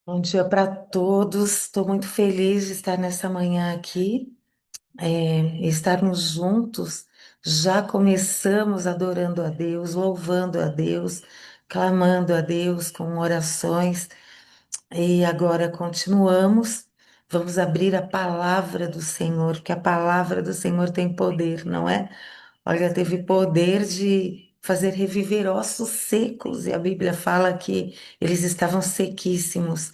Bom dia para todos. Estou muito feliz de estar nessa manhã aqui, estarmos juntos. Já começamos adorando a Deus, louvando a Deus, clamando a Deus com orações, e agora continuamos. Vamos abrir a palavra do Senhor, porque a palavra do Senhor tem poder, não é? Olha, teve poder de fazer reviver ossos secos, e a Bíblia fala que eles estavam sequíssimos.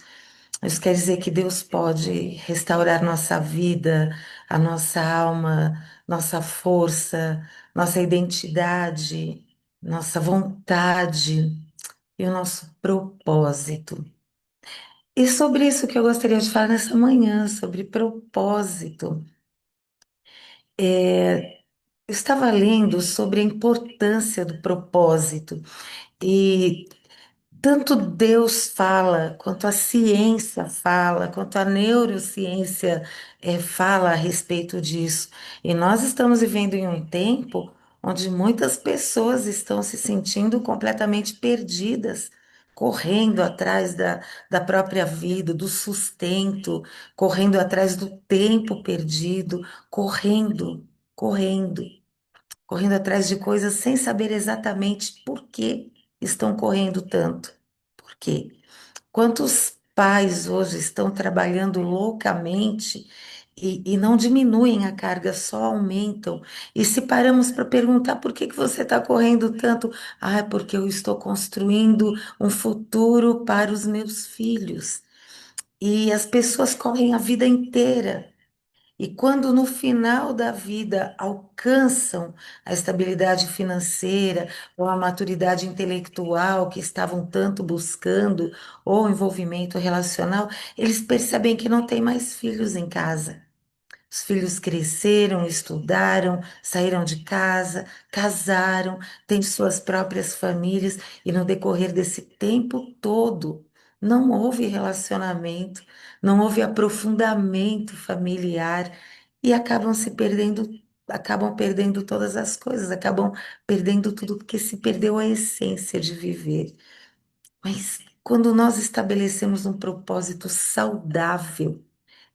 Isso quer dizer que Deus pode restaurar nossa vida, a nossa alma, nossa força, nossa identidade, nossa vontade e o nosso propósito. E sobre isso que eu gostaria de falar nessa manhã, sobre propósito. Eu estava lendo sobre a importância do propósito. E tanto Deus fala, quanto a ciência fala, quanto a neurociência fala a respeito disso. E nós estamos vivendo em um tempo onde muitas pessoas estão se sentindo completamente perdidas, correndo atrás da própria vida, do sustento, correndo atrás do tempo perdido, correndo, correndo atrás de coisas sem saber exatamente por que estão correndo tanto. Por quê? Quantos pais hoje estão trabalhando loucamente e não diminuem a carga, só aumentam? E se paramos para perguntar por que que você está correndo tanto? Ah, é porque eu estou construindo um futuro para os meus filhos. E as pessoas correm a vida inteira. E quando no final da vida alcançam a estabilidade financeira ou a maturidade intelectual que estavam tanto buscando, ou envolvimento relacional, eles percebem que não tem mais filhos em casa. Os filhos cresceram, estudaram, saíram de casa, casaram, têm suas próprias famílias e no decorrer desse tempo todo não houve relacionamento, não houve aprofundamento familiar e acabam perdendo todas as coisas, acabam perdendo tudo porque se perdeu a essência de viver. Mas quando nós estabelecemos um propósito saudável,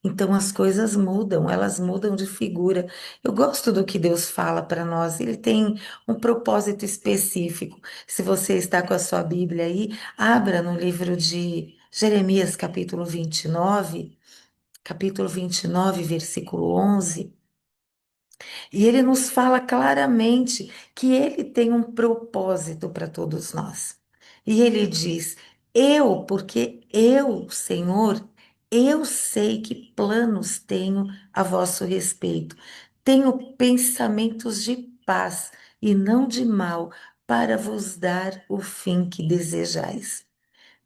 então as coisas mudam, elas mudam de figura. Eu gosto do que Deus fala para nós, ele tem um propósito específico. Se você está com a sua Bíblia aí, abra no livro de Jeremias, capítulo 29, versículo 11. E ele nos fala claramente que ele tem um propósito para todos nós. E ele diz: porque eu, Senhor, eu sei que planos tenho a vosso respeito. Tenho pensamentos de paz e não de mal, para vos dar o fim que desejais.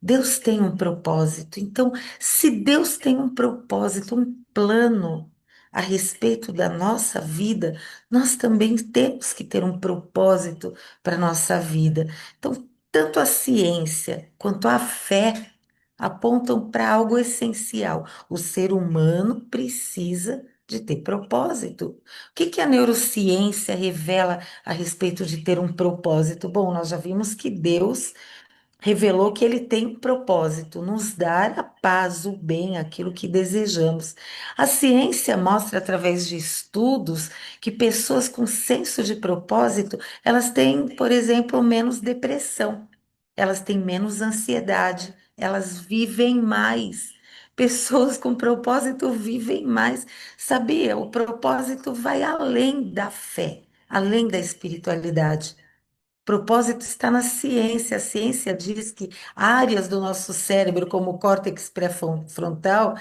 Deus tem um propósito. Então, se Deus tem um propósito, um plano a respeito da nossa vida, nós também temos que ter um propósito para a nossa vida. Então, tanto a ciência quanto a fé apontam para algo essencial. O ser humano precisa de ter propósito. O que que a neurociência revela a respeito de ter um propósito? Bom, nós já vimos que Deus revelou que ele tem um propósito, nos dar a paz, o bem, aquilo que desejamos. A ciência mostra através de estudos que pessoas com senso de propósito, elas têm, por exemplo, menos depressão, elas têm menos ansiedade, elas vivem mais. Pessoas com propósito vivem mais. Sabia? O propósito vai além da fé, além da espiritualidade. Propósito está na ciência. A ciência diz que áreas do nosso cérebro, como o córtex pré-frontal,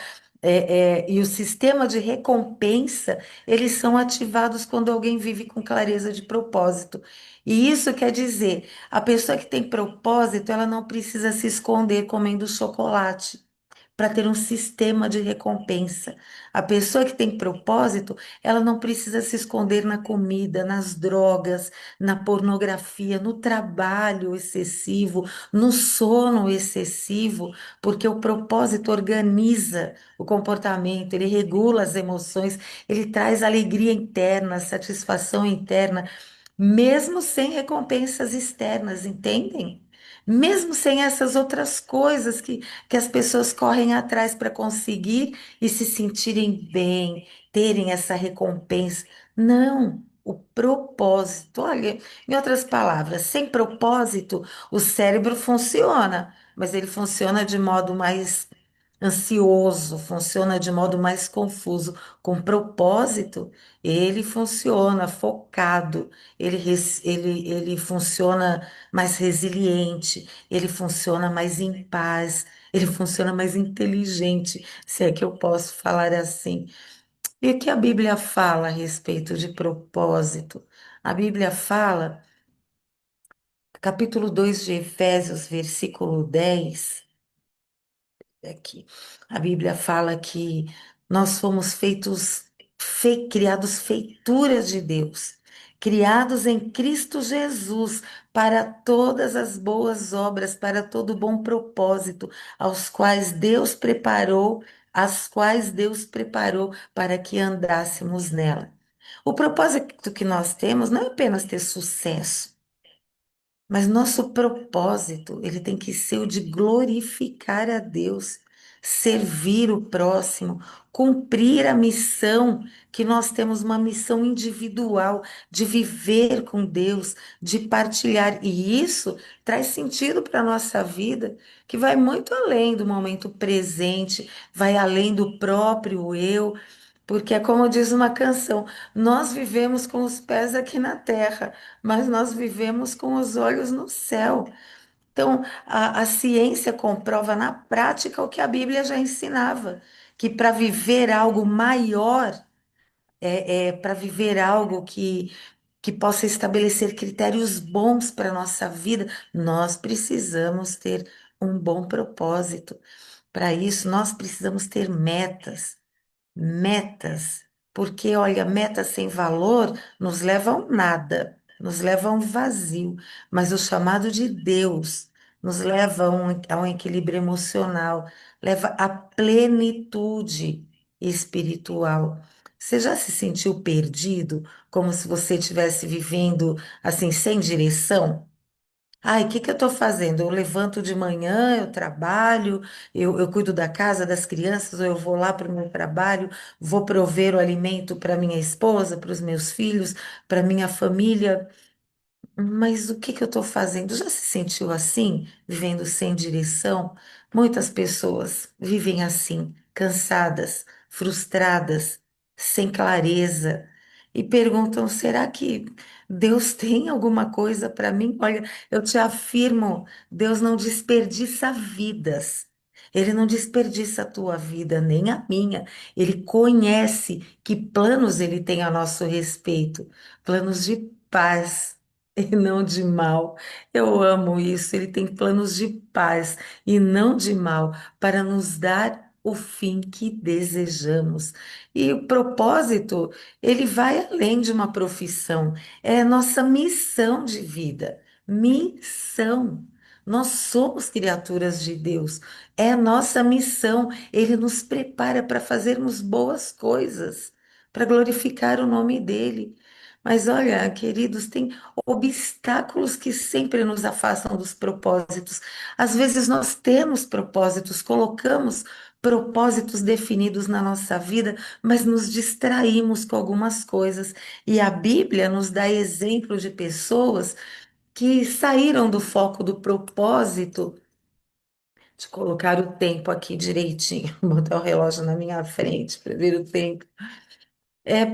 e o sistema de recompensa, eles são ativados quando alguém vive com clareza de propósito. E isso quer dizer, a pessoa que tem propósito, ela não precisa se esconder comendo chocolate para ter um sistema de recompensa. A pessoa que tem propósito, ela não precisa se esconder na comida, nas drogas, na pornografia, no trabalho excessivo, no sono excessivo, porque o propósito organiza o comportamento, ele regula as emoções, ele traz alegria interna, satisfação interna, mesmo sem recompensas externas, entendem? mesmo sem essas outras coisas que as pessoas correm atrás para conseguir e se sentirem bem, terem essa recompensa. Não, o propósito. Olha, em outras palavras, sem propósito, o cérebro funciona, mas ele funciona de modo mais ansioso, funciona de modo mais confuso. Com propósito, ele funciona focado, ele funciona mais resiliente, ele funciona mais em paz, ele funciona mais inteligente, se é que eu posso falar assim. E o que a Bíblia fala a respeito de propósito? A Bíblia fala, capítulo 2 de Efésios, versículo 10. Aqui. A Bíblia fala que nós fomos criados feituras de Deus, criados em Cristo Jesus para todas as boas obras, para todo bom propósito, aos quais Deus preparou, as quais Deus preparou para que andássemos nela. O propósito que nós temos não é apenas ter sucesso. Mas nosso propósito, ele tem que ser o de glorificar a Deus, servir o próximo, cumprir a missão, que nós temos uma missão individual de viver com Deus, de partilhar. E isso traz sentido para a nossa vida, que vai muito além do momento presente, vai além do próprio eu. Porque é como diz uma canção, nós vivemos com os pés aqui na terra, mas nós vivemos com os olhos no céu. Então, a ciência comprova na prática o que a Bíblia já ensinava, que para viver algo maior, para viver algo que possa estabelecer critérios bons para a nossa vida, nós precisamos ter um bom propósito. Para isso, nós precisamos ter metas. Metas, porque olha, metas sem valor nos levam nada, nos levam a um vazio, mas o chamado de Deus nos leva a um equilíbrio emocional, leva à plenitude espiritual. Você já se sentiu perdido, como se você estivesse vivendo assim, sem direção? Ai, o que que eu estou fazendo? Eu levanto de manhã, eu trabalho, eu cuido da casa, das crianças, ou eu vou lá para o meu trabalho, vou prover o alimento para minha esposa, para os meus filhos, para minha família. Mas o que que eu estou fazendo? Já se sentiu assim, vivendo sem direção? Muitas pessoas vivem assim, cansadas, frustradas, sem clareza, e perguntam: será que Deus tem alguma coisa para mim? Olha, eu te afirmo, Deus não desperdiça vidas. Ele não desperdiça a tua vida, nem a minha. Ele conhece que planos ele tem a nosso respeito, planos de paz e não de mal. Eu amo isso. Ele tem planos de paz e não de mal para nos dar o fim que desejamos. E o propósito, ele vai além de uma profissão, é a nossa missão de vida. Missão. Nós somos criaturas de Deus, é a nossa missão. Ele nos prepara para fazermos boas coisas, para glorificar o nome dele. Mas olha, queridos, tem obstáculos que sempre nos afastam dos propósitos. Às vezes nós temos propósitos, colocamos propósitos definidos na nossa vida, mas nos distraímos com algumas coisas. E a Bíblia nos dá exemplo de pessoas que saíram do foco do propósito. De colocar o tempo aqui direitinho, botar o relógio na minha frente para ver o tempo.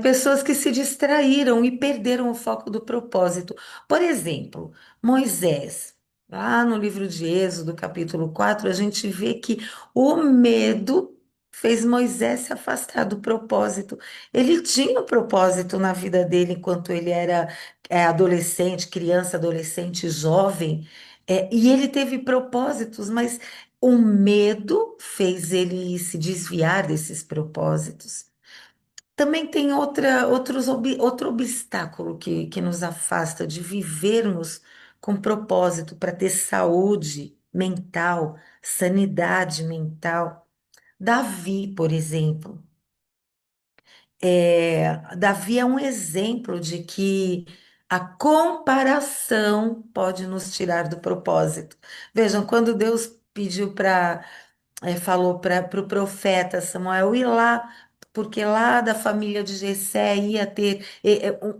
Pessoas que se distraíram e perderam o foco do propósito. Por exemplo, Moisés, lá no livro de Êxodo, capítulo 4, a gente vê que o medo fez Moisés se afastar do propósito. Ele tinha um propósito na vida dele enquanto ele era adolescente, criança, adolescente, jovem, e ele teve propósitos, mas o medo fez ele se desviar desses propósitos. Também tem outro obstáculo que nos afasta de vivermos com propósito para ter saúde mental, sanidade mental. Davi, por exemplo, Davi é um exemplo de que A comparação pode nos tirar do propósito. Vejam, quando Deus pediu para falou para o profeta Samuel ir lá, porque lá da família de Jessé ia ter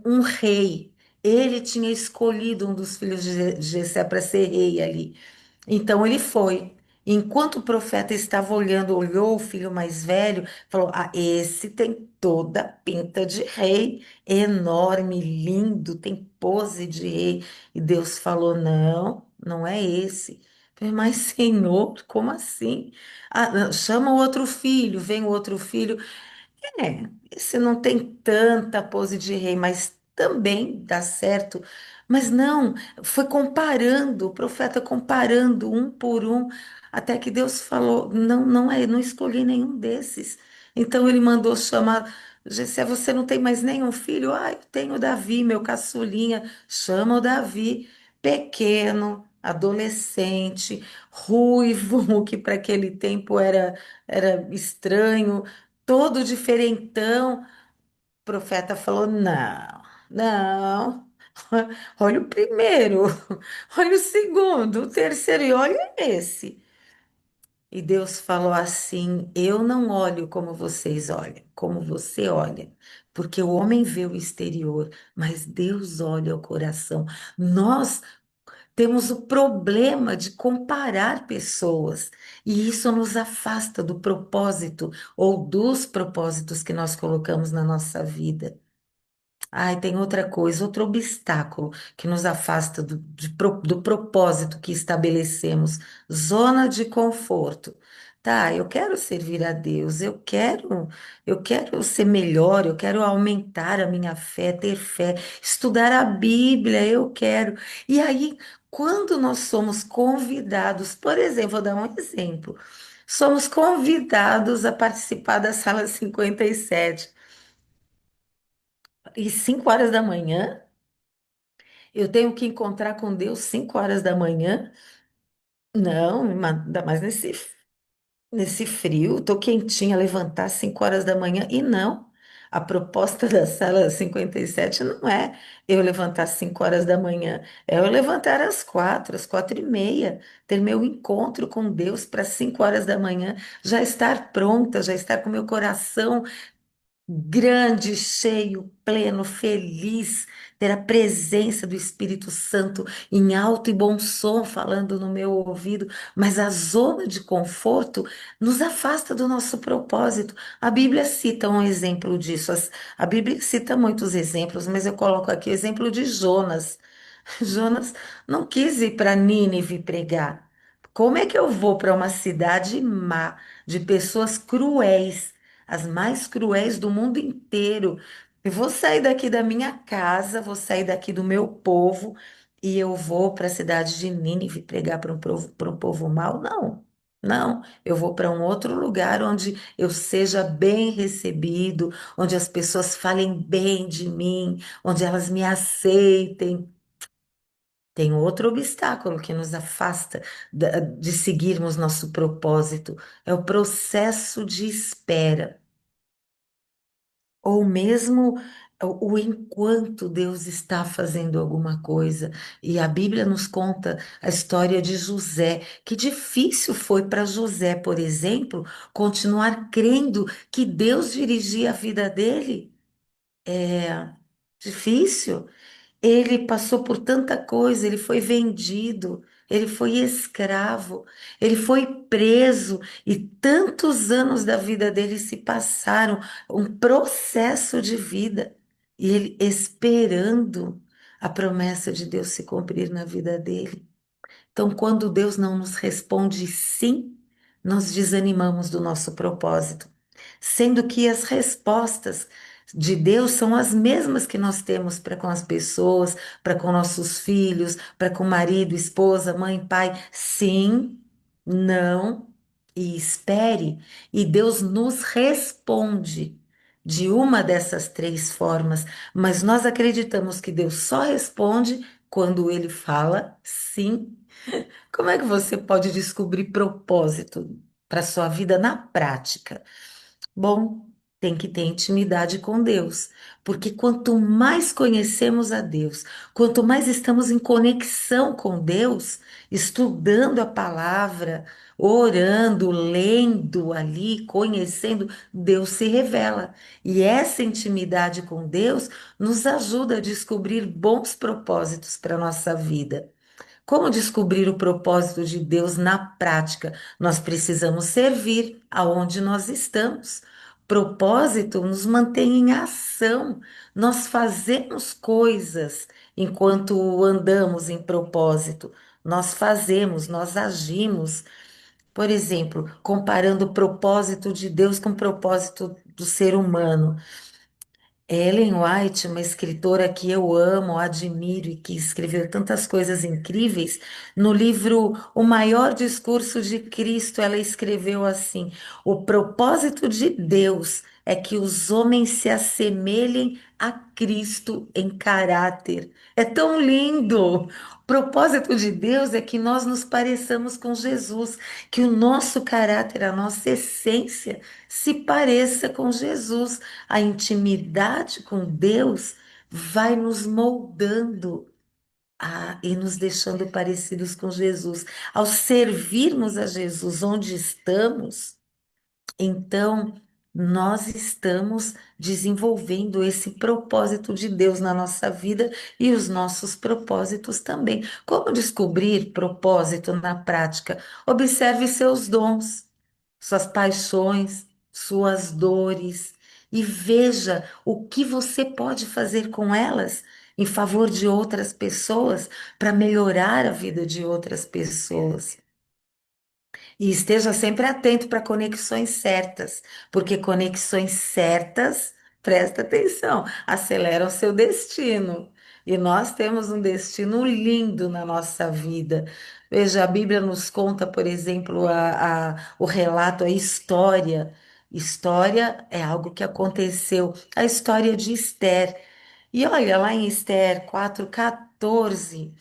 um rei. Ele tinha escolhido um dos filhos de Jessé para ser rei ali. Então ele foi. Enquanto o profeta estava olhando, olhou o filho mais velho, falou: Ah, esse tem toda a pinta de rei, enorme, lindo, tem pose de rei. E Deus falou: Não, não é esse. Eu falei, mas Senhor, como assim? Ah, não, chama o outro filho, vem o outro filho. Esse não tem tanta pose de rei, mas também dá certo. Mas não, foi comparando, o profeta comparando um por um, até que Deus falou: não, não é, não escolhi nenhum desses. Então ele mandou chamar, Jessé, você não tem mais nenhum filho? Ah, eu tenho Davi, meu caçulinha. Chama o Davi, pequeno, adolescente, ruivo, o que para aquele tempo era estranho, todo diferentão. O profeta falou: não, não. Olha o primeiro, olha o segundo, o terceiro e olha esse. E Deus falou assim: Eu não olho como vocês olham, como você olha, porque o homem vê o exterior, mas Deus olha o coração. Nós temos o problema de comparar pessoas, e isso nos afasta do propósito ou dos propósitos que nós colocamos na nossa vida. Ai, tem outra coisa, outro obstáculo que nos afasta do propósito que estabelecemos, zona de conforto. Tá, eu quero servir a Deus, eu quero ser melhor, eu quero aumentar a minha fé, ter fé, estudar a Bíblia, eu quero. E aí, quando nós somos convidados, por exemplo, vou dar um exemplo, somos convidados a participar da sala 57 e 5 horas da manhã. Eu tenho que encontrar com Deus 5 horas da manhã? Não, ainda mais nesse frio. Tô quentinha, levantar 5 horas da manhã. E não, a proposta da sala 57 não é eu levantar 5 horas da manhã, é eu levantar às 4h30, ter meu encontro com Deus para 5 horas da manhã, já estar pronta, já estar com meu coração grande, cheio, pleno, feliz, ter a presença do Espírito Santo em alto e bom som falando no meu ouvido, mas a zona de conforto nos afasta do nosso propósito. A Bíblia cita um exemplo disso. A Bíblia cita muitos exemplos, mas eu coloco aqui o exemplo de Jonas. Jonas não quis ir para Nínive pregar. Como é que eu vou para uma cidade má, de pessoas cruéis, as mais cruéis do mundo inteiro? Eu vou sair daqui da minha casa, vou sair daqui do meu povo e eu vou para a cidade de Nínive pregar para um povo mau? Não, não. Eu vou para um outro lugar onde eu seja bem recebido, onde as pessoas falem bem de mim, onde elas me aceitem. Tem outro obstáculo que nos afasta de seguirmos nosso propósito, é o processo de espera, ou mesmo o enquanto Deus está fazendo alguma coisa. E a Bíblia nos conta a história de José, que difícil foi para José, por exemplo, continuar crendo que Deus dirigia a vida dele. É difícil. Ele passou por tanta coisa, ele foi vendido, ele foi escravo, ele foi preso e tantos anos da vida dele se passaram, um processo de vida, e ele esperando a promessa de Deus se cumprir na vida dele. Então, quando Deus não nos responde sim, nós desanimamos do nosso propósito, sendo que as respostas de Deus são as mesmas que nós temos para com as pessoas, para com nossos filhos, para com marido, esposa, mãe, pai. Sim, não e espere. E Deus nos responde de uma dessas três formas, mas nós acreditamos que Deus só responde quando ele fala sim. Como é que você pode descobrir propósito para sua vida na prática? Bom, tem que ter intimidade com Deus, porque quanto mais conhecemos a Deus, quanto mais estamos em conexão com Deus, estudando a palavra, orando, lendo ali, conhecendo, Deus se revela. E essa intimidade com Deus nos ajuda a descobrir bons propósitos para a nossa vida. Como descobrir o propósito de Deus na prática? Nós precisamos servir aonde nós estamos. Propósito nos mantém em ação. Nós fazemos coisas enquanto andamos em propósito. Nós fazemos, nós agimos. Por exemplo, comparando o propósito de Deus com o propósito do ser humano. Ellen White, uma escritora que eu amo, admiro e que escreveu tantas coisas incríveis, no livro O Maior Discurso de Cristo, ela escreveu assim: o propósito de Deus é que os homens se assemelhem a Cristo em caráter. É tão lindo! O propósito de Deus é que nós nos pareçamos com Jesus, que o nosso caráter, a nossa essência se pareça com Jesus. A intimidade com Deus vai nos moldando e nos deixando parecidos com Jesus. Ao servirmos a Jesus onde estamos, então nós estamos desenvolvendo esse propósito de Deus na nossa vida e os nossos propósitos também. Como descobrir propósito na prática? Observe seus dons, suas paixões, suas dores e veja o que você pode fazer com elas em favor de outras pessoas para melhorar a vida de outras pessoas. E esteja sempre atento para conexões certas, porque conexões certas, presta atenção, aceleram seu destino. E nós temos um destino lindo na nossa vida. Veja, a Bíblia nos conta, por exemplo, o relato, a história. História é algo que aconteceu, a história de Esther. E olha lá em Esther 4:14.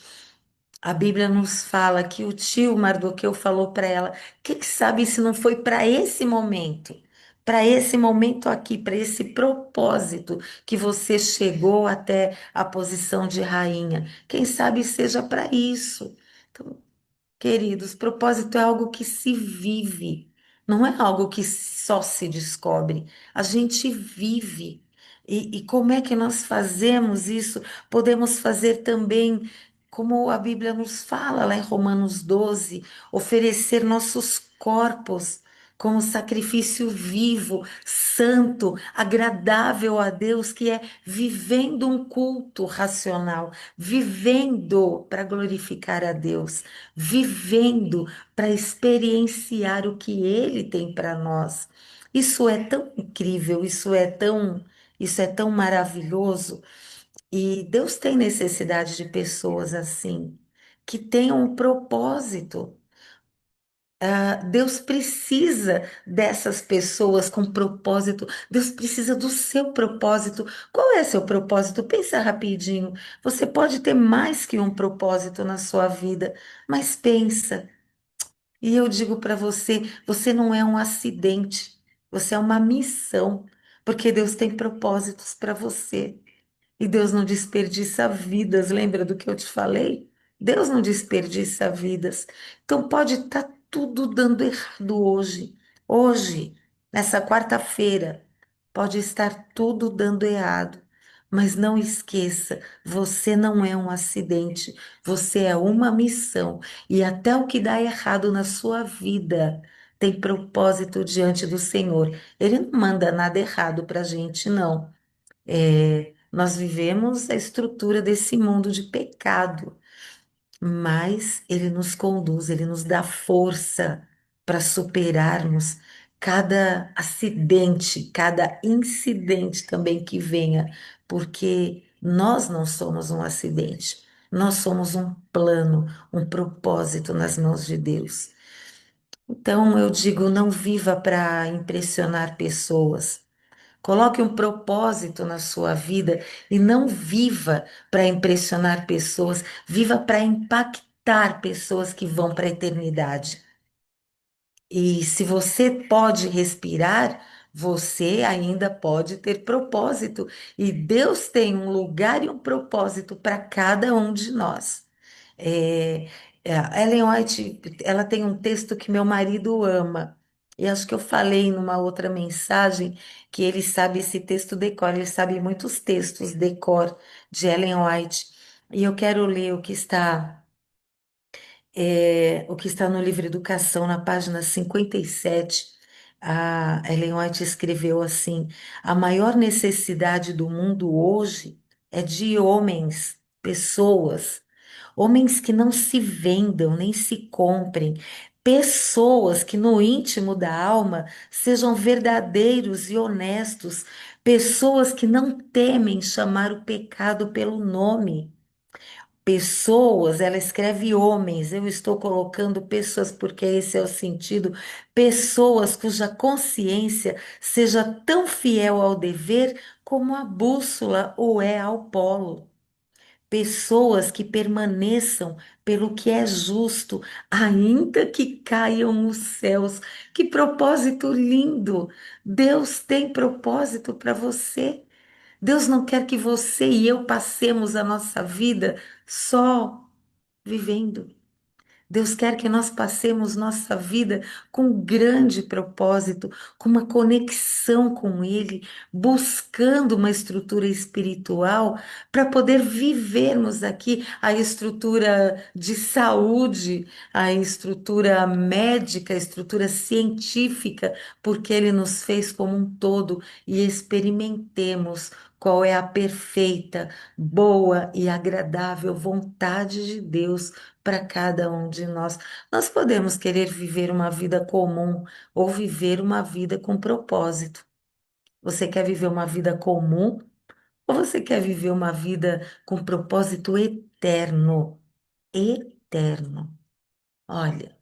A Bíblia nos fala que o tio Mardoqueu falou para ela: quem sabe se não foi para esse momento aqui, para esse propósito que você chegou até a posição de rainha? Quem sabe seja para isso. Então, queridos, propósito é algo que se vive, não é algo que só se descobre. A gente vive. E como é que nós fazemos isso? Podemos fazer também, como a Bíblia nos fala lá em Romanos 12, oferecer nossos corpos como sacrifício vivo, santo, agradável a Deus, que é vivendo um culto racional, vivendo para glorificar a Deus, vivendo para experienciar o que Ele tem para nós. Isso é tão incrível, isso é tão maravilhoso. E Deus tem necessidade de pessoas assim, que tenham um propósito. Deus precisa dessas pessoas com propósito. Deus precisa do seu propósito. Qual é seu propósito? Pensa rapidinho. Você pode ter mais que um propósito na sua vida, mas pensa. E eu digo para você, você não é um acidente. Você é uma missão, porque Deus tem propósitos para você. E Deus não desperdiça vidas, lembra do que eu te falei? Deus não desperdiça vidas. Então pode estar tudo dando errado hoje. Hoje, nessa quarta-feira, pode estar tudo dando errado. Mas não esqueça, você não é um acidente, você é uma missão. E até o que dá errado na sua vida tem propósito diante do Senhor. Ele não manda nada errado para a gente, não. Nós vivemos a estrutura desse mundo de pecado, mas ele nos conduz, ele nos dá força para superarmos cada acidente, cada incidente também que venha, porque nós não somos um acidente, nós somos um plano, um propósito nas mãos de Deus. Então eu digo, não viva para impressionar pessoas. Coloque um propósito na sua vida e não viva para impressionar pessoas, viva para impactar pessoas que vão para a eternidade. E se você pode respirar, Você ainda pode ter propósito, e Deus tem um lugar e um propósito para cada um de nós. É, a Ellen White, ela tem um texto que meu marido ama. E acho que eu falei numa outra mensagem que ele sabe esse texto decor, ele sabe muitos textos decor de Ellen White. E eu quero ler o que está no livro Educação, na página 57. A Ellen White escreveu assim: a maior necessidade do mundo hoje é de homens, pessoas, homens que não se vendam nem se comprem, pessoas que no íntimo da alma sejam verdadeiros e honestos, pessoas que não temem chamar o pecado pelo nome. Pessoas, ela escreve homens, eu estou colocando pessoas porque esse é o sentido, pessoas cuja consciência seja tão fiel ao dever como a bússola o é ao polo. Pessoas que permaneçam pelo que é justo, ainda que caiam os céus. Que propósito lindo! Deus tem propósito para você. Deus não quer que você e eu passemos a nossa vida só vivendo. Deus quer que nós passemos nossa vida com um grande propósito, com uma conexão com Ele, buscando uma estrutura espiritual para poder vivermos aqui a estrutura de saúde, a estrutura médica, a estrutura científica, porque Ele nos fez como um todo e experimentemos qual é a perfeita, boa e agradável vontade de Deus para cada um de nós. Nós podemos querer viver uma vida comum ou viver uma vida com propósito. Você quer viver uma vida comum ou você quer viver uma vida com propósito eterno? Eterno. Olha,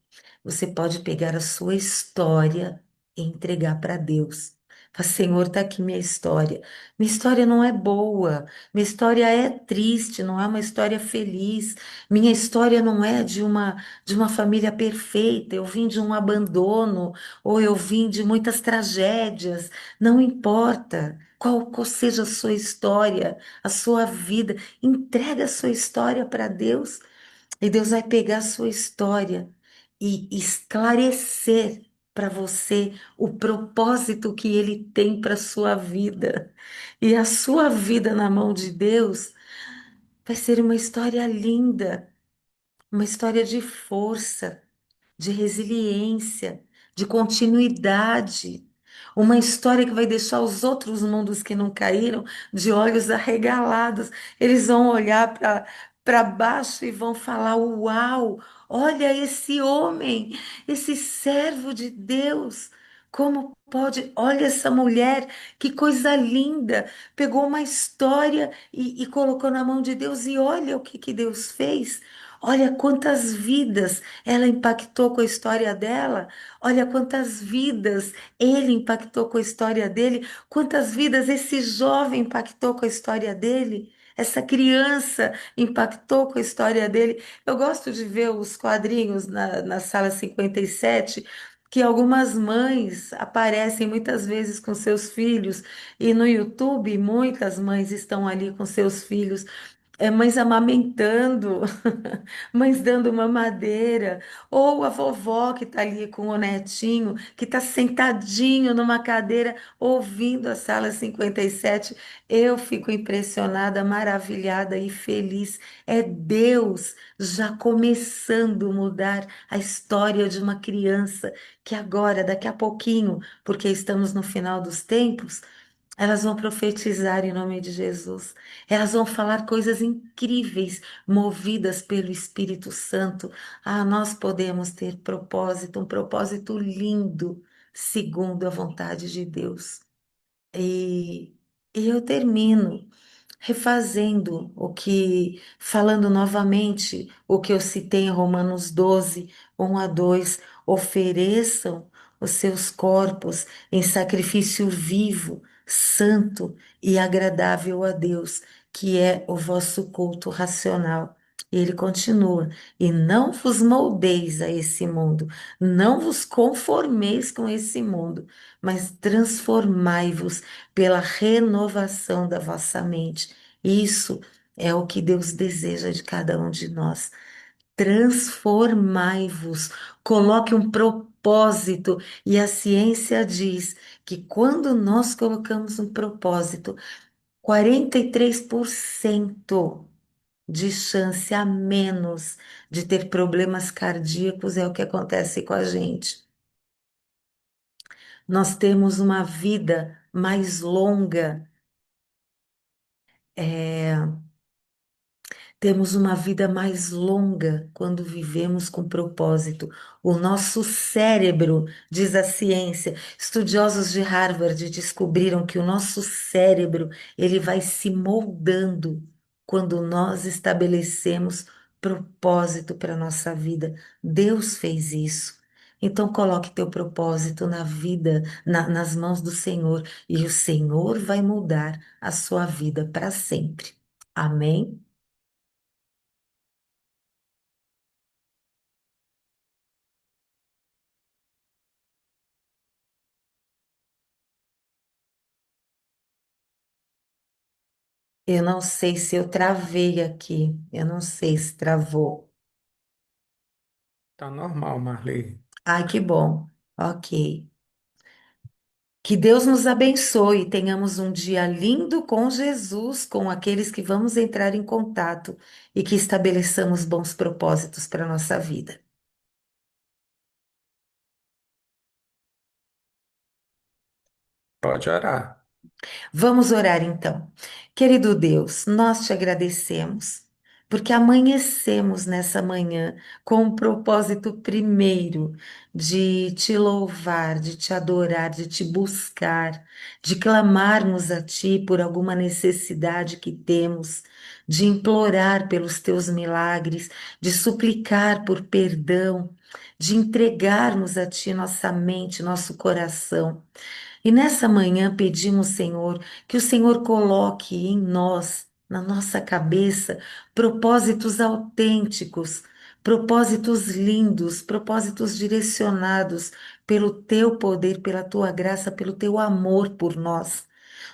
você pode pegar a sua história e entregar para Deus. Fala, Senhor, está aqui minha história. Minha história não é boa, minha história é triste, não é uma história feliz. Minha história não é de uma família perfeita. Eu vim de um abandono, ou eu vim de muitas tragédias. Não importa qual seja a sua história, a sua vida, entrega a sua história para Deus. E Deus vai pegar a sua história e esclarecer para você o propósito que Ele tem para a sua vida. E a sua vida na mão de Deus vai ser uma história linda, uma história de força, de resiliência, de continuidade. Uma história que vai deixar os outros mundos que não caíram de olhos arregalados. Eles vão olhar para baixo e vão falar: Uau, olha esse homem, esse servo de Deus. Como pode? Olha essa mulher, que coisa linda. Pegou uma história e colocou na mão de Deus, e olha o que Deus fez. Olha quantas vidas ela impactou com a história dela. Olha quantas vidas ele impactou com a história dele. Quantas vidas esse jovem impactou com a história dele. Essa criança impactou com a história dele. Eu gosto de ver os quadrinhos na sala 57, que algumas mães aparecem muitas vezes com seus filhos, e no YouTube muitas mães estão ali com seus filhos, mães amamentando, mães dando mamadeira, ou a vovó que está ali com o netinho, que está sentadinho numa cadeira, ouvindo a sala 57. Eu fico impressionada, maravilhada e feliz. É Deus já começando a mudar a história de uma criança que agora, daqui a pouquinho, porque estamos no final dos tempos, elas vão profetizar em nome de Jesus. Elas vão falar coisas incríveis, movidas pelo Espírito Santo. Ah, nós podemos ter propósito, um propósito lindo, segundo a vontade de Deus. E, e eu termino refazendo falando novamente o que eu citei em Romanos 12, 1 a 2: ofereçam os seus corpos em sacrifício vivo, santo e agradável a Deus, que é o vosso culto racional. E ele continua: e não vos moldeis a esse mundo, não vos conformeis com esse mundo, mas transformai-vos pela renovação da vossa mente. Isso é o que Deus deseja de cada um de nós. Transformai-vos, coloque um propósito, e a ciência diz que quando nós colocamos um propósito, 43% de chance a menos de ter problemas cardíacos é o que acontece com a gente. Nós temos uma vida mais longa, é, temos uma vida mais longa quando vivemos com propósito. O nosso cérebro, diz a ciência, estudiosos de Harvard descobriram que o nosso cérebro, ele vai se moldando quando nós estabelecemos propósito para a nossa vida. Deus fez isso. Então coloque teu propósito na vida, nas mãos do Senhor, e o Senhor vai mudar a sua vida para sempre. Amém? Eu não sei se eu travei aqui. Eu não sei se travou. Tá normal, Marley. Ai, que bom. Ok. Que Deus nos abençoe e tenhamos um dia lindo com Jesus, com aqueles que vamos entrar em contato e que estabeleçamos bons propósitos para a nossa vida. Pode orar. Vamos orar então. Querido Deus, nós te agradecemos, porque amanhecemos nessa manhã com o propósito primeiro de te louvar, de te adorar, de te buscar, de clamarmos a ti por alguma necessidade que temos, de implorar pelos teus milagres, de suplicar por perdão, de entregarmos a ti nossa mente, nosso coração. E nessa manhã pedimos, Senhor, que o Senhor coloque em nós, na nossa cabeça, propósitos autênticos, propósitos lindos, propósitos direcionados pelo teu poder, pela tua graça, pelo teu amor por nós.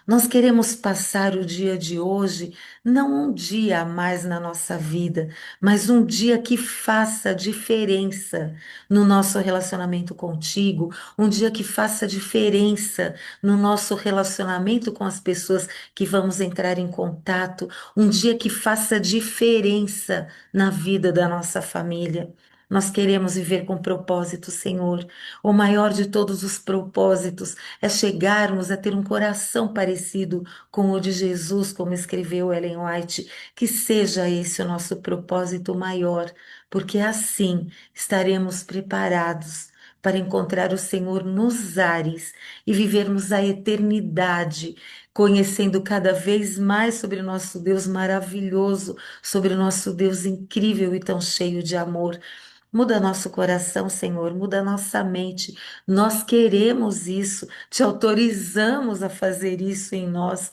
Nós queremos passar o dia de hoje, não um dia a mais na nossa vida, mas um dia que faça diferença no nosso relacionamento contigo, um dia que faça diferença no nosso relacionamento com as pessoas que vamos entrar em contato, um dia que faça diferença na vida da nossa família. Nós queremos viver com propósito, Senhor. O maior de todos os propósitos é chegarmos a ter um coração parecido com o de Jesus, como escreveu Ellen White. Que seja esse o nosso propósito maior, porque assim estaremos preparados para encontrar o Senhor nos ares e vivermos a eternidade, conhecendo cada vez mais sobre o nosso Deus maravilhoso, sobre o nosso Deus incrível e tão cheio de amor. Muda nosso coração, Senhor, muda nossa mente. Nós queremos isso, te autorizamos a fazer isso em nós.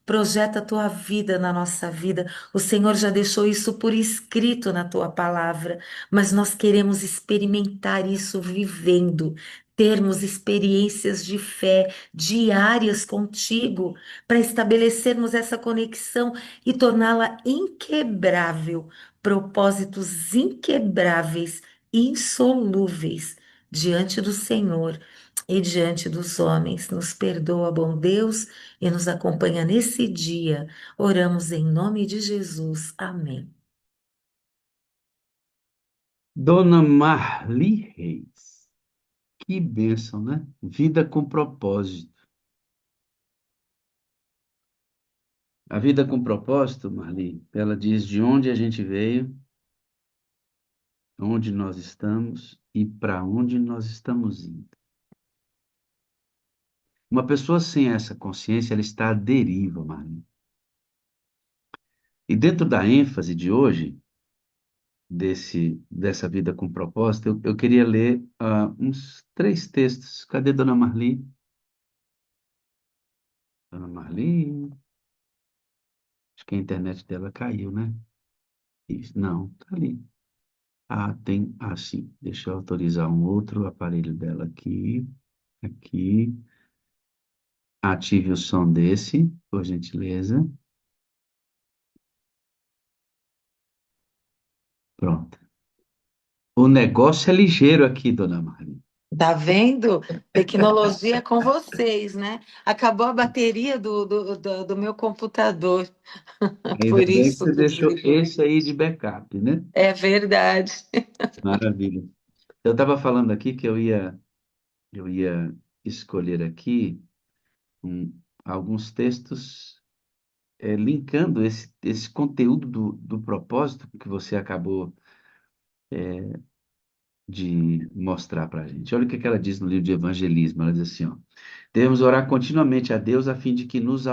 Projeta a tua vida na nossa vida. O Senhor já deixou isso por escrito na tua palavra, mas nós queremos experimentar isso vivendo, termos experiências de fé diárias contigo, para estabelecermos essa conexão e torná-la inquebrável, propósitos inquebráveis, insolúveis diante do Senhor e diante dos homens. Nos perdoa, bom Deus, e nos acompanha nesse dia. Oramos em nome de Jesus. Amém. Dona Marli Reis. Que bênção, né? Vida com propósito. A vida com propósito, Marli, ela diz de onde a gente veio, onde nós estamos e para onde nós estamos indo. Uma pessoa sem essa consciência, ela está à deriva, Marli. E dentro da ênfase de hoje, dessa vida com propósito, eu queria ler uns 3 textos. Cadê Dona Marli? Dona Marli? Acho que a internet dela caiu, né? Isso, não, tá ali. Ah, tem. Ah, sim. Deixa eu autorizar um outro aparelho dela aqui. Aqui. Ative o som desse, por gentileza. Pronto. O negócio é ligeiro aqui, dona Marli. Tá vendo? Tecnologia com vocês, né? Acabou a bateria do meu computador, Ainda por bem que isso você que deixou desligou. esse aí de backup, né? É verdade. Maravilha. Eu estava falando aqui que eu ia escolher aqui alguns textos linkando esse conteúdo do propósito que você acabou de mostrar para a gente. Olha o que ela diz no livro de Evangelismo. Ela diz assim, ó, devemos orar continuamente a Deus a fim de que nos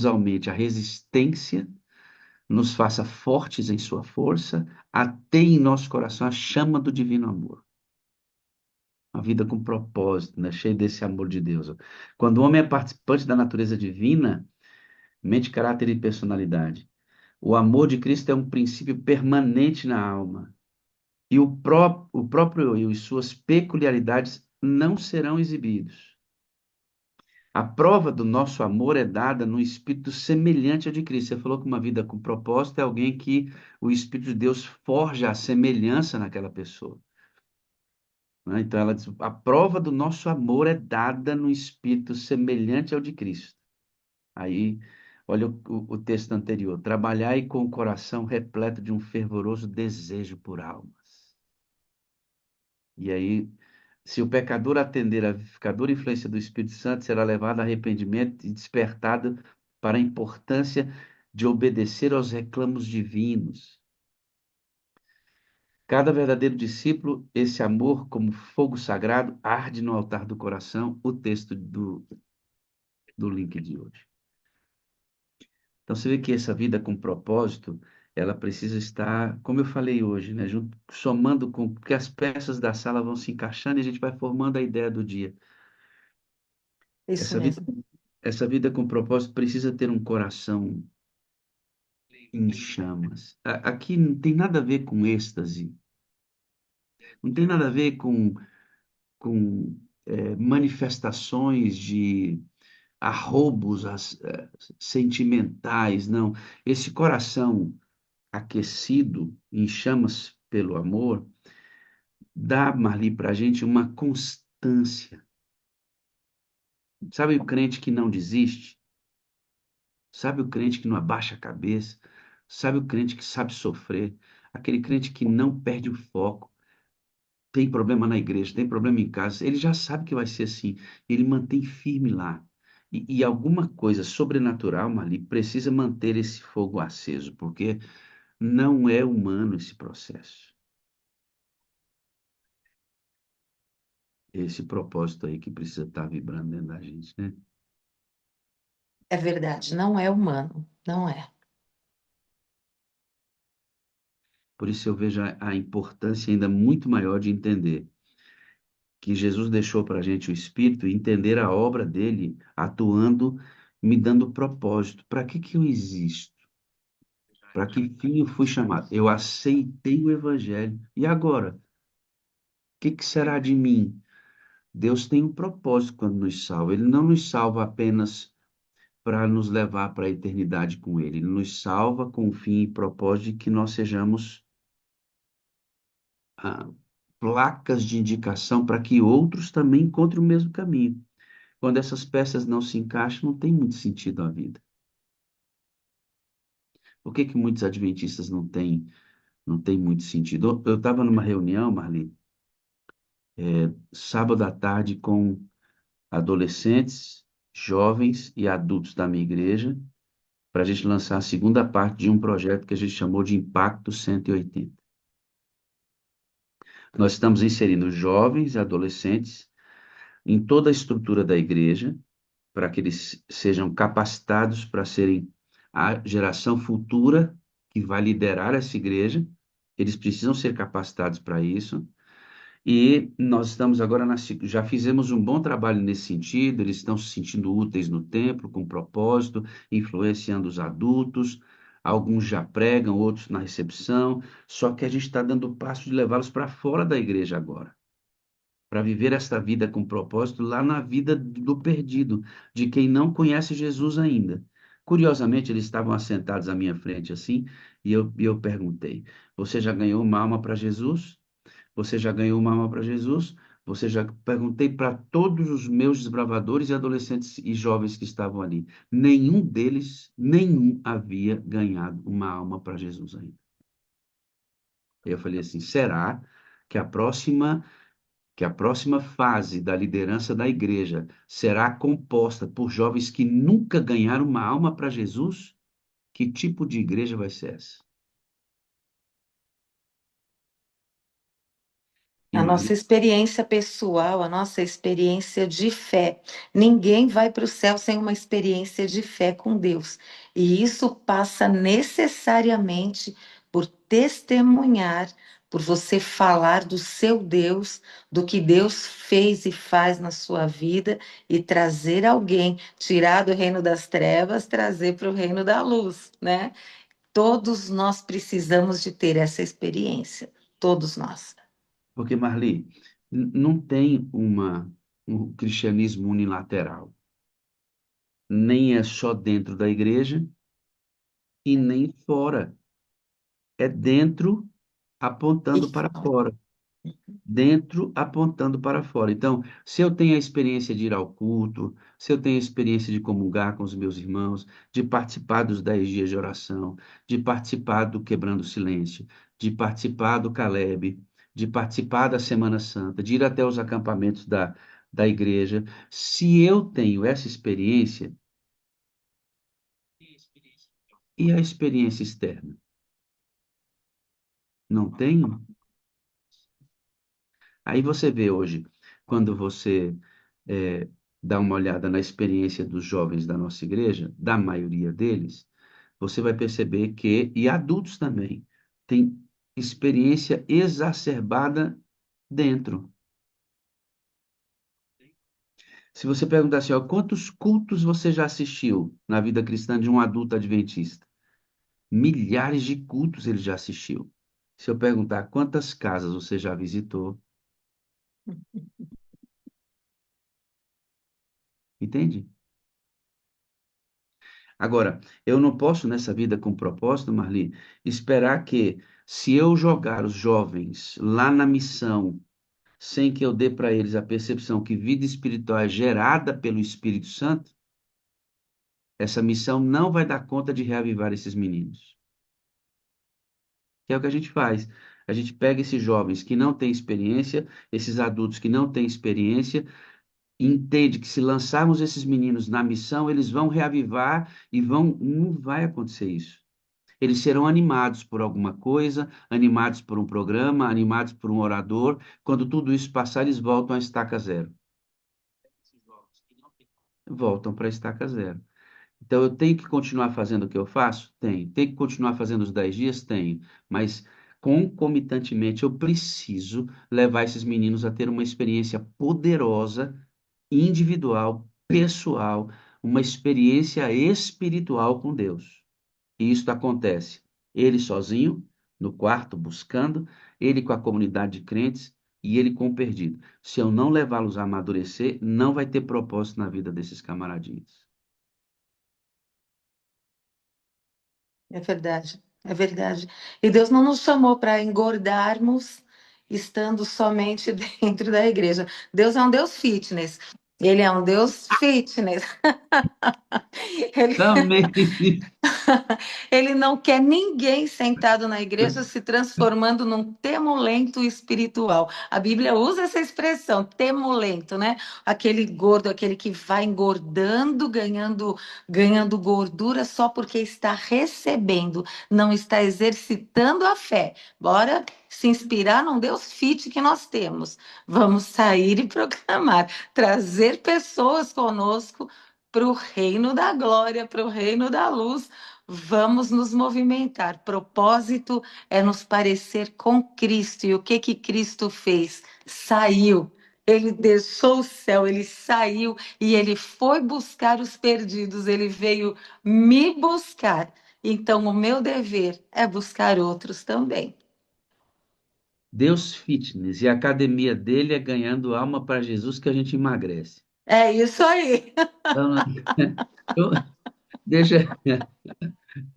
aumente a resistência, nos faça fortes em sua força, ateie em nosso coração a chama do divino amor. Uma vida com propósito, né? Cheia desse amor de Deus. Ó. Quando o homem é participante da natureza divina, mente, caráter e personalidade, o amor de Cristo é um princípio permanente na alma. E o próprio eu e suas peculiaridades não serão exibidos. A prova do nosso amor é dada no espírito semelhante ao de Cristo. Você falou que uma vida com propósito é alguém que o Espírito de Deus forja a semelhança naquela pessoa. Né? Então ela diz: a prova do nosso amor é dada no espírito semelhante ao de Cristo. Aí, olha o texto anterior: trabalhai com o coração repleto de um fervoroso desejo por almas. E aí, se o pecador atender à vivificadora influência do Espírito Santo, será levado a arrependimento e despertado para a importância de obedecer aos reclamos divinos. Cada verdadeiro discípulo, esse amor, como fogo sagrado, arde no altar do coração, o texto do link de hoje. Então, você vê que essa vida com propósito, ela precisa estar, como eu falei hoje, né, somando com, porque as peças da sala vão se encaixando e a gente vai formando a ideia do dia. Isso Essa vida, mesmo. essa vida com propósito precisa ter um coração em chamas. Aqui não tem nada a ver com êxtase, não tem nada a ver com manifestações de arroubos sentimentais, não. Esse coração aquecido em chamas pelo amor dá, Marli, para a gente uma constância. Sabe o crente que não desiste? Sabe o crente que não abaixa a cabeça? Sabe o crente que sabe sofrer? Aquele crente que não perde o foco. Tem problema na igreja, tem problema em casa. Ele já sabe que vai ser assim. Ele mantém firme lá. E alguma coisa sobrenatural, Marli, precisa manter esse fogo aceso, porque não é humano esse processo. Esse propósito aí que precisa estar vibrando dentro da gente, né? É verdade, não é humano, não é. Por isso eu vejo a importância ainda muito maior de entender que Jesus deixou para a gente o Espírito e entender a obra dele atuando, me dando propósito. Para que que eu existo? Para que fim eu fui chamado? Eu aceitei o Evangelho. E agora? O que que será de mim? Deus tem um propósito quando nos salva. Ele não nos salva apenas para nos levar para a eternidade com Ele. Ele nos salva com o fim e propósito de que nós sejamos ah, placas de indicação para que outros também encontrem o mesmo caminho. Quando essas peças não se encaixam, não tem muito sentido a vida. Por que que muitos adventistas não têm muito sentido? Eu estava numa reunião, Marli, sábado à tarde com adolescentes, jovens e adultos da minha igreja, para a gente lançar a segunda parte de um projeto que a gente chamou de Impacto 180. Nós estamos inserindo jovens e adolescentes em toda a estrutura da igreja, para que eles sejam capacitados para serem a geração futura que vai liderar essa igreja. Eles precisam ser capacitados para isso. E nós estamos agora já fizemos um bom trabalho nesse sentido, eles estão se sentindo úteis no templo, com propósito, influenciando os adultos, Alguns já pregam, outros na recepção, só que a gente está dando o passo de levá-los para fora da igreja agora, para viver esta vida com propósito lá na vida do perdido, de quem não conhece Jesus ainda. Curiosamente, eles estavam assentados à minha frente assim, e eu perguntei: Você já ganhou uma alma para Jesus? Você já ganhou uma alma para Jesus? Você já perguntei para todos os meus desbravadores e adolescentes e jovens que estavam ali. Nenhum havia ganhado uma alma para Jesus ainda. Eu falei assim: será que a próxima fase da liderança da igreja será composta por jovens que nunca ganharam uma alma para Jesus? Que tipo de igreja vai ser essa? A nossa Imagina. experiência pessoal, a nossa experiência de fé. Ninguém vai para o céu sem uma experiência de fé com Deus. E isso passa necessariamente por testemunhar, por você falar do seu Deus, do que Deus fez e faz na sua vida e trazer alguém, tirar do reino das trevas, trazer para o reino da luz, né? Todos nós precisamos de ter essa experiência, todos nós. Porque, Marli, não tem um cristianismo unilateral. Nem é só dentro da igreja e nem fora. É dentro E apontando para fora. fora. Dentro apontando para fora. Então, se eu tenho a experiência de ir ao culto, se eu tenho a experiência de comungar com os meus irmãos, de participar dos 10 dias de oração, de participar do Quebrando o Silêncio, de participar do Caleb, de participar da Semana Santa, de ir até os acampamentos da igreja, se eu tenho essa experiência, e a experiência externa? Não tenho? Aí você vê hoje, quando você eh, dá uma olhada na experiência dos jovens da nossa igreja, da maioria deles, você vai perceber que, e adultos também, tem experiência exacerbada dentro. Se você perguntar assim, ó, quantos cultos você já assistiu na vida cristã de um adulto adventista? Milhares de cultos ele já assistiu. Se eu perguntar quantas casas você já visitou, entende? Agora, eu não posso nessa vida com propósito, Marli, esperar que, se eu jogar os jovens lá na missão, sem que eu dê para eles a percepção que vida espiritual é gerada pelo Espírito Santo, essa missão não vai dar conta de reavivar esses meninos. Que é o que a gente faz. A gente pega esses jovens que não têm experiência, esses adultos que não têm experiência, e entende que se lançarmos esses meninos na missão, eles vão reavivar e vão. Não vai acontecer isso. Eles serão animados por alguma coisa, animados por um programa, animados por um orador. Quando tudo isso passar, eles voltam à estaca zero. Voltam para a estaca zero. Então, eu tenho que continuar fazendo o que eu faço? Tenho. Tenho que continuar fazendo os 10 dias? Tenho. Mas, concomitantemente, eu preciso levar esses meninos a ter uma experiência poderosa, individual, pessoal, uma experiência espiritual com Deus. E isso acontece ele sozinho, no quarto, buscando, ele com a comunidade de crentes e ele com o perdido. Se eu não levá-los a amadurecer, não vai ter propósito na vida desses camaradinhos. É verdade, é verdade. E Deus não nos chamou para engordarmos estando somente dentro da igreja. Deus é um Deus fitness. Ele é um Deus fitness. Ele, Também. ele não quer ninguém sentado na igreja se transformando num temulento espiritual. A Bíblia usa essa expressão, temulento, né? Aquele gordo, aquele que vai engordando, ganhando gordura só porque está recebendo, não está exercitando a fé. Bora se inspirar num Deus fit que nós temos. Vamos sair e proclamar, trazer pessoas conosco para o reino da glória, para o reino da luz. Vamos nos movimentar. Propósito é nos parecer com Cristo. E o que que Cristo fez? Saiu. Ele deixou o céu, ele saiu e ele foi buscar os perdidos. Ele veio me buscar. Então, o meu dever é buscar outros também. Deus Fitness, e a academia dele é ganhando alma para Jesus que a gente emagrece. É isso aí. Então, eu- deixa.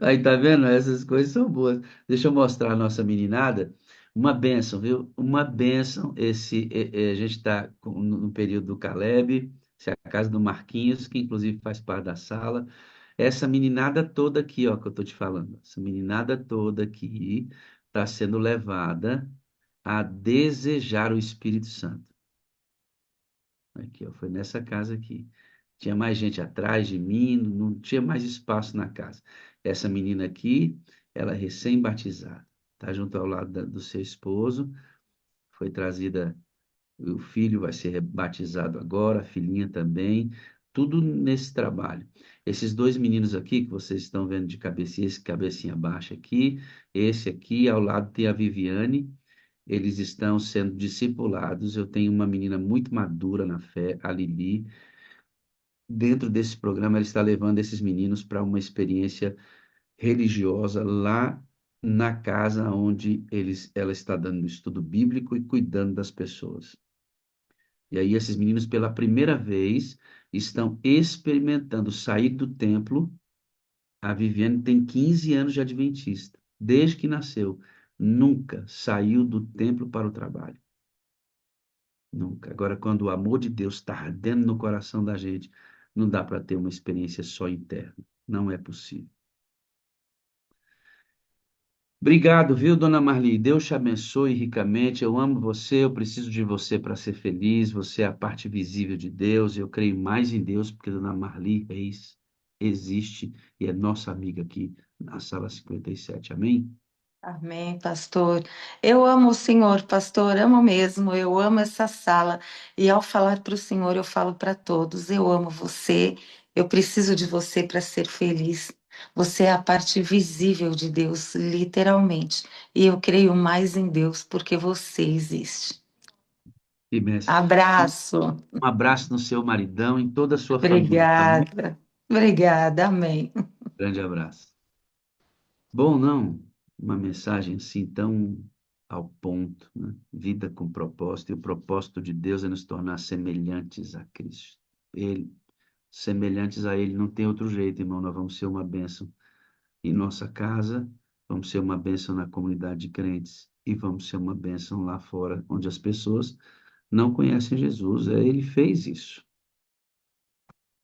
Aí, tá vendo? Essas coisas são boas. Deixa eu mostrar a nossa meninada. Uma bênção, viu? Uma bênção. A gente está no período do Caleb, essa é a casa do Marquinhos, que inclusive faz parte da sala. Essa meninada toda aqui, ó, que eu tô te falando. Essa meninada toda aqui está sendo levada a desejar o Espírito Santo. Aqui, ó, foi nessa casa aqui. Tinha mais gente atrás de mim, não tinha mais espaço na casa. Essa menina aqui, ela é recém-batizada, tá junto ao lado do seu esposo, foi trazida, o filho vai ser batizado agora, a filhinha também, tudo nesse trabalho. Esses dois meninos aqui que vocês estão vendo de cabecinha, esse cabecinha baixa aqui, esse aqui, ao lado tem a Viviane, eles estão sendo discipulados. Eu tenho uma menina muito madura na fé, a Lili. Dentro desse programa, ela está levando esses meninos para uma experiência religiosa lá na casa onde ela está dando estudo bíblico e cuidando das pessoas. E aí, esses meninos, pela primeira vez, estão experimentando sair do templo. A Viviane tem 15 anos de adventista, desde que nasceu. Nunca saiu do templo para o trabalho. Nunca. Agora, quando o amor de Deus está ardendo no coração da gente, não dá para ter uma experiência só interna. Não é possível. Obrigado, viu, dona Marli? Deus te abençoe ricamente. Eu amo você, eu preciso de você para ser feliz. Você é a parte visível de Deus. Eu creio mais em Deus, porque dona Marli Reis existe e é nossa amiga aqui na sala 57. Amém? Amém, pastor. Eu amo o Senhor, pastor, amo mesmo. Eu amo essa sala. E ao falar para o Senhor, eu falo para todos: eu amo você. Eu preciso de você para ser feliz. Você é a parte visível de Deus, literalmente. E eu creio mais em Deus porque você existe. E, mestre, Abraço. um abraço no seu maridão, em toda a sua família, tá bom? Obrigada. Obrigada. Amém. Grande abraço. Bom, não, uma mensagem assim tão ao ponto, né? Vida com propósito, e o propósito de Deus é nos tornar semelhantes a Cristo. Ele, semelhantes a Ele, não tem outro jeito, irmão. Nós vamos ser uma bênção em nossa casa, vamos ser uma bênção na comunidade de crentes e vamos ser uma bênção lá fora, onde as pessoas não conhecem Jesus. Ele fez isso.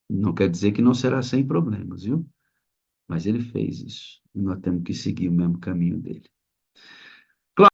Não quer dizer que não será sem problemas, viu? Mas ele fez isso. E nós temos que seguir o mesmo caminho dele.